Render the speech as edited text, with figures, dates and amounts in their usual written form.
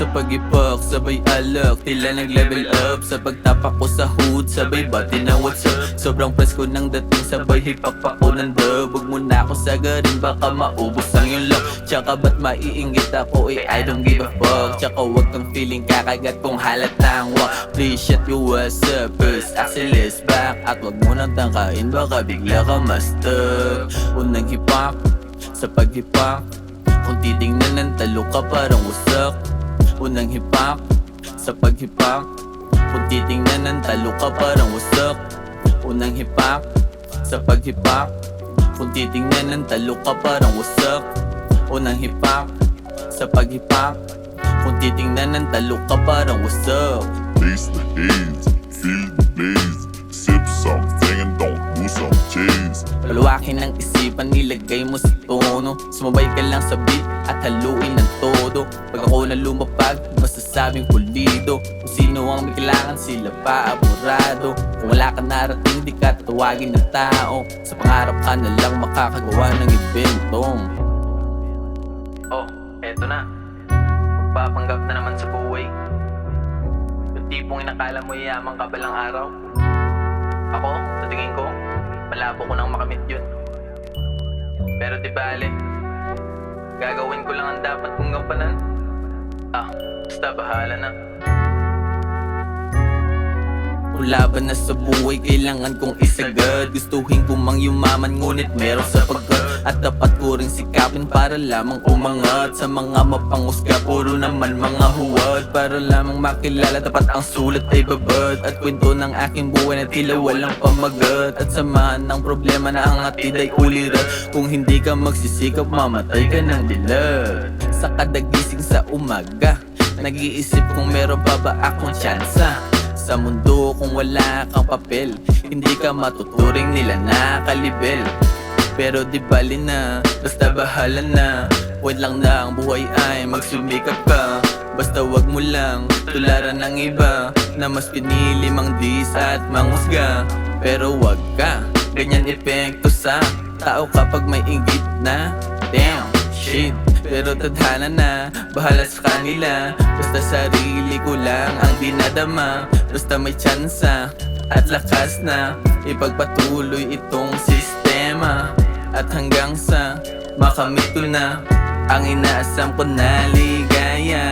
Sa pag-ipak, sabay alak, tila nag-level up. Sa pagtapak ko sa hood, sabay bati na what's up. Sobrang presko ng dating, sabay hipak pa ko ng dub. Huwag mo na ako sagarin, baka maubos ang yung love. Tsaka ba't maiinggit ako, I don't give a fuck. Tsaka huwag kang feeling kakagat kung halat ng wak. Please shut you what's up, first axle is back. At huwag mo nang tangkain, baka bigla ka ma-stuck. Unang hipak, sa pag-hipak, kung titingnan ng talo ka parang wasak. Unang hipak, sa pag-hipak, kung titingnan ng talo ka parang wasak. Unang hipak, sa pag-hipak, kung titingnan ng talo ka parang wasak. Unang hipak, sa pag-hipak, kung titingnan ng talo ka parang wasak. Taste the haze, feel the blaze. Sip something and don't lose some cheese. Paluwakin ng isipan, nilagay mo sa tono. Sumabay ka lang sa beat at haluin ng todo. Pag ako na lumapag, masasabing pulido. Kung sino ang may kailangan, sila pa apurado. Kung wala ka narating, di ka tatawagin ng tao. Sa pangarap ka na lang makakagawa ng ibentong. Oh, eto na. Magpapanggap na naman sa buhay. Yung tipong inakala mo yaman ka balang araw. Ako, sa tingin ko, malabo ko nang makamit yun. Pero di bale, gagawin ko lang ang dapat kong gampanan. Basta bahala na. Kung laban na sa buhay, kailangan kong isagad. Gustuhin ko mang yumaman, ngunit meron sa pagkat. At dapat ko rin sikapin para lamang umangat. Sa mga mapanghusga, puro naman mga huwad. Para lamang makilala, dapat ang sulat ay babad. At kwento ng aking buhay na tila walang pamagat. At samahan ng problema na ang hatid ay ulirat. Kung hindi ka magsisikap, mamatay ka ng dilat. Sa kada gising sa umaga, nag-iisip kung meron pa ba akong tsansa. Sa mundo kung wala kang papel, hindi ka matuturing nila nakalibel. Pero di bali na, basta bahala na. Wait lang na ang buhay ay magsumikap ka. Basta wag mo lang tularan ng iba na mas pinili mang dis at manghusga. Pero wag ka ganyan epekto sa tao kapag may inggit na. Damn, shit. Pero tadhana na, bahala sa kanila. Basta sarili ko lang ang dinadama. Basta may tsansa at lakas na ipagpatuloy itong sistema. At hanggang sa makamit ko na ang inaasam ko na ligaya.